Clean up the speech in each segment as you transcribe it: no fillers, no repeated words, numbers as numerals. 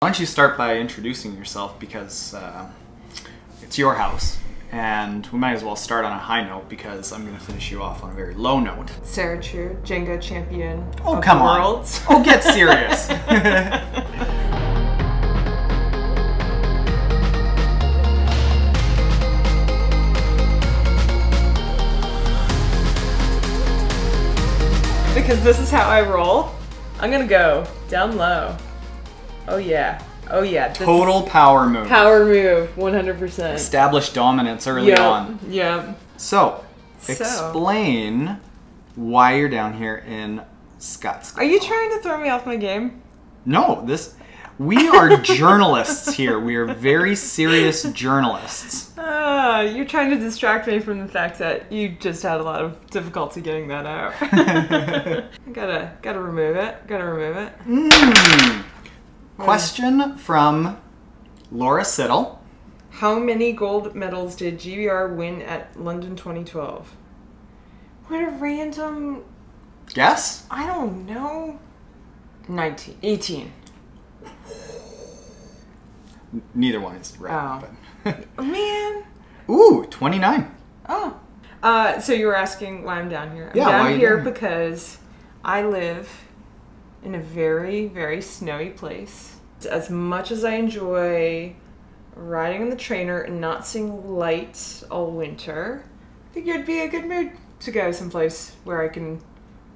Why don't you start by introducing yourself, because it's your house, and we might as well start on a high note because I'm going to finish you off on a very low note. Sarah Chu, Jenga champion of the on. world. Oh, get serious. Because this is how I roll. I'm gonna go down low. Oh yeah. Oh yeah. Total power move. Power move, 100%. Establish dominance early on. Yeah. So, explain why you're down here in Scottsdale. Are you trying to throw me off my game? No, we are journalists here. We are very serious journalists. You're trying to distract me from the fact that you just had a lot of difficulty getting that out. gotta remove it. Gotta remove it. Question from Laura Siddle. How many gold medals did GBR win at London 2012? What a random Guess? I don't know. 18. Neither one is right. Oh. But Man. Ooh, 29. Oh. So you were asking why I'm down here. I'm Yeah, down here because I live in a very, very snowy place. As much as I enjoy riding on the trainer and not seeing light all winter, I think it'd be a good mood to go someplace where I can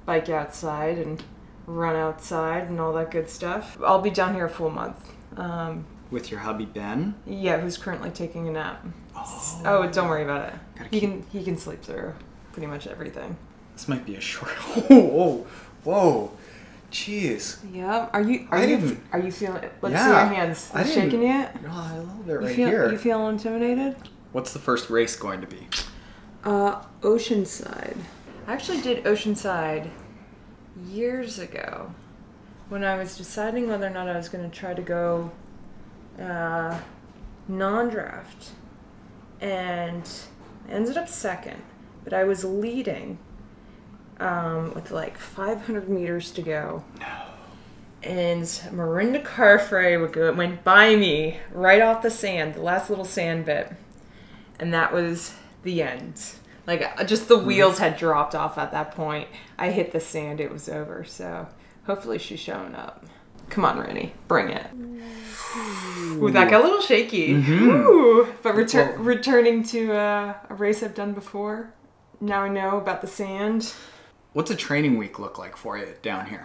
bike outside and run outside and all that good stuff. I'll be down here a full month. With your hubby Ben? Yeah, who's currently taking a nap. Oh, don't worry about it. He can sleep through pretty much everything. This might be a short. Whoa, whoa, jeez. Yeah. Are you feeling? Let's see your hands. I Shaking yet? No, I love it right here. You feel intimidated? What's the first race going to be? Oceanside. I actually did Oceanside years ago when I was deciding whether or not I was going to try to go non-draft, and I ended up second, but I was leading with like 500 meters to go. No. And Marinda Carfrey went by me right off the sand, the last little sand bit, and that was the end. Like, just the wheels had dropped off at that point. I hit the sand, it was over, so hopefully she's showing up. Come on, Rennie, bring it. Ooh, that got a little shaky. Ooh, but returning to a race I've done before, now I know about the sand. What's a training week look like for you down here?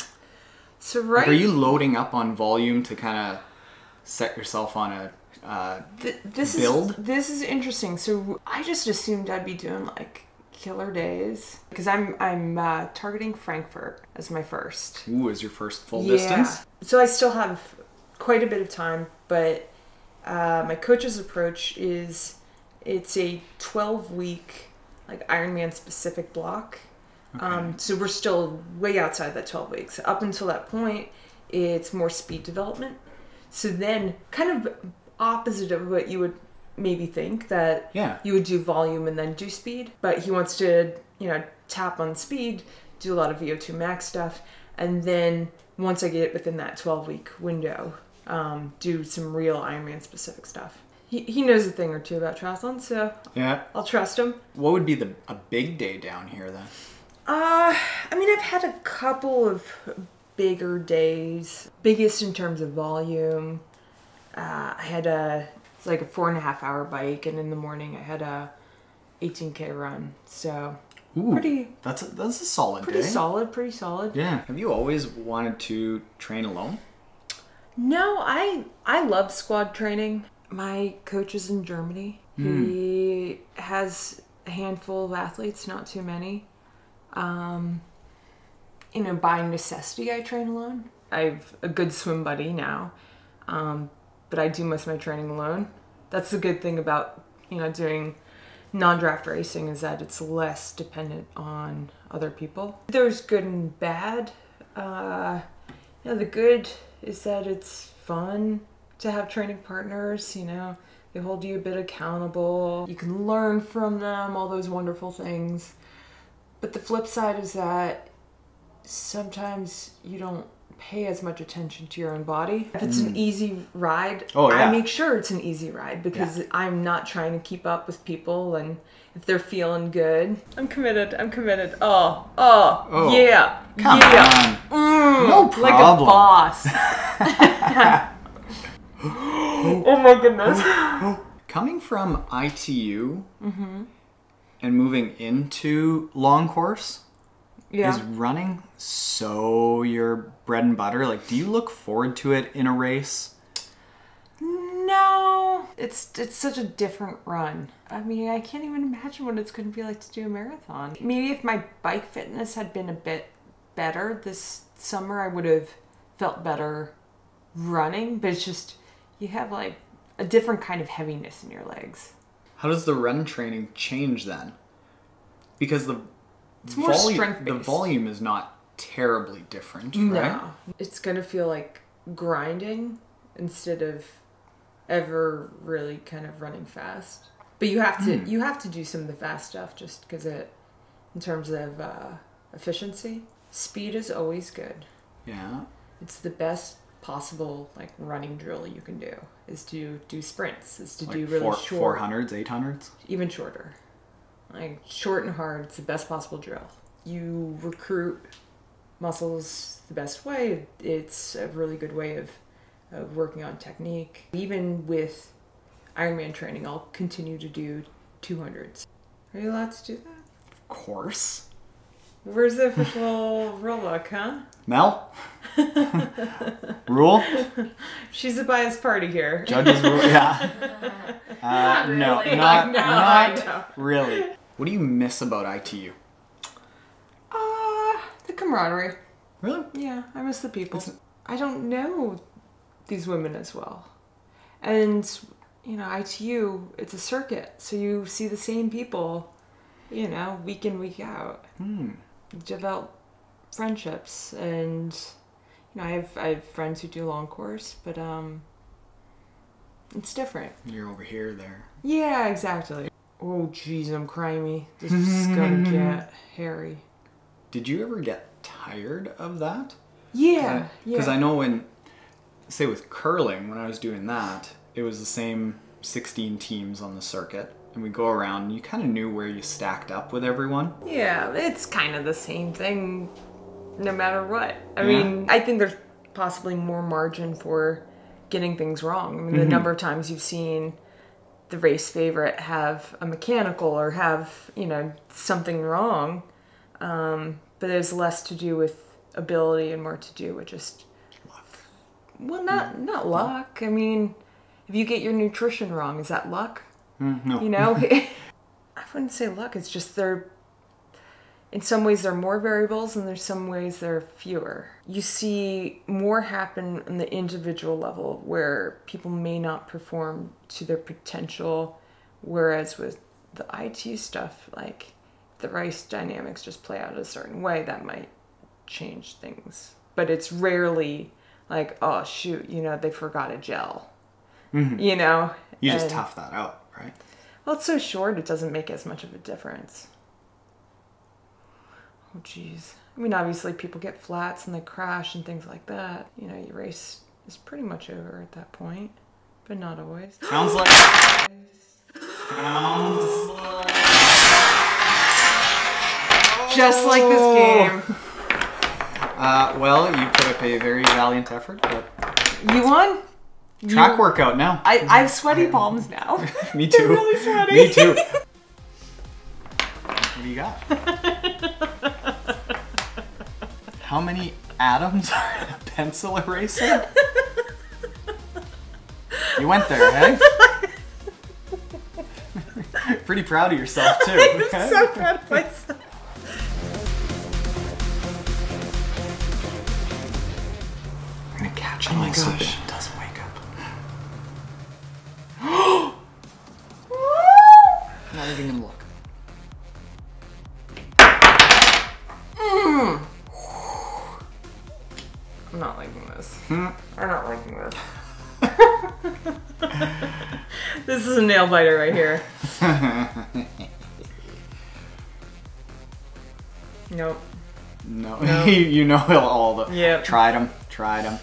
So are you loading up on volume to kind of set yourself on a build? This is interesting. So I just assumed I'd be doing like killer days because I'm targeting Frankfurt as my first. Ooh, as your first full distance? So I still have quite a bit of time, but my coach's approach is it's a 12-week like Ironman specific block. Okay. So we're still way outside that 12 weeks. Up until that point, it's more speed development. So then kind of opposite of what you would maybe think, that you would do volume and then do speed, but he wants to, tap on speed, do a lot of VO2 max stuff, and then once I get within that 12-week window, do some real Ironman specific stuff. He knows a thing or two about triathlon, so I'll trust him. What would be a big day down here then? I've had a couple of bigger days. Biggest in terms of volume. I had it's like a 4.5 hour bike, and in the morning I had a 18K run. So that's a solid day. Pretty solid. Yeah. Have you always wanted to train alone? No, I love squad training. My coach is in Germany. He has a handful of athletes, not too many. By necessity, I train alone. I have a good swim buddy now, but I do most of my training alone. That's the good thing about, doing non-draft racing, is that it's less dependent on other people. There's good and bad. The good is that it's fun to have training partners, they hold you a bit accountable. You can learn from them, all those wonderful things. But the flip side is that sometimes you don't pay as much attention to your own body. If it's an easy ride, Oh, yeah. I make sure it's an easy ride because I'm not trying to keep up with people, and if they're feeling good. I'm committed. I'm committed. Oh, yeah. Come yeah. on. No problem. Like a boss. Oh my goodness. Coming from ITU and moving into long course, is running so your bread and butter? Like, do you look forward to it in a race? No. It's such a different run. I mean, I can't even imagine what it's going to be like to do a marathon. Maybe if my bike fitness had been a bit better this summer, I would have felt better running. But it's just, you have like a different kind of heaviness in your legs. How does the run training change then? Because it's more strength-based. The volume is not terribly different, right? No. It's going to feel like grinding instead of ever really kind of running fast. But you have to do some of the fast stuff just because in terms of efficiency. Speed is always good. Yeah. It's the best possible like running drill you can do is to do sprints, is to do really short 400s, 800s, even shorter. Like short and hard, it's the best possible drill. You recruit muscles the best way. It's a really good way of working on technique. Even with Ironman training, I'll continue to do 200s. Are you allowed to do that? Of course. Where's the official rule book, huh? Mel? Rule? She's a biased party here. Judges rule, yeah. Not really. Not really. What do you miss about ITU? The camaraderie. Really? Yeah, I miss the people. I don't know these women as well. And, you know, ITU, it's a circuit. So you see the same people, you know, week in, week out. You develop friendships. And, you know, I have friends who do long course, but it's different. You're over here, there. Yeah, exactly. Oh, jeez, I'm crimey. This is gonna get hairy. Did you ever get tired of that? Yeah. Because I know say with curling, when I was doing that, it was the same 16 teams on the circuit. And we go around and you kind of knew where you stacked up with everyone. Yeah, it's kind of the same thing no matter what. I mean, I think there's possibly more margin for getting things wrong. I mean, the number of times you've seen the race favorite have a mechanical or have, you know, something wrong. But there's less to do with ability and more to do with just luck. Well, not luck. I mean, if you get your nutrition wrong, is that luck? No. You know, I wouldn't say luck. It's just in some ways there are more variables and there's some ways there are fewer. You see more happen on the individual level where people may not perform to their potential, whereas with the IT stuff, like the race dynamics just play out a certain way, that might change things. But it's rarely like, oh shoot, you know, they forgot a gel. You know? You just tough that out, right? Well, it's so short, it doesn't make as much of a difference. Oh, geez. I mean, obviously people get flats and they crash and things like that. You know, your race is pretty much over at that point, but not always. Sounds like... Just like this game. Well, you put up a very valiant effort, but... You won? Track workout now. I have sweaty palms now. Me too. They're really sweaty. Me too. What do you got? How many atoms are in a pencil eraser? You went there, hey? Pretty proud of yourself too. I'm so proud of myself. I'm gonna catch him so he doesn't wake up. Not even gonna look. I'm not liking this. I'm not liking this. This is a nail biter right here. Nope. No. No. You know all the... Yeah. Tried them.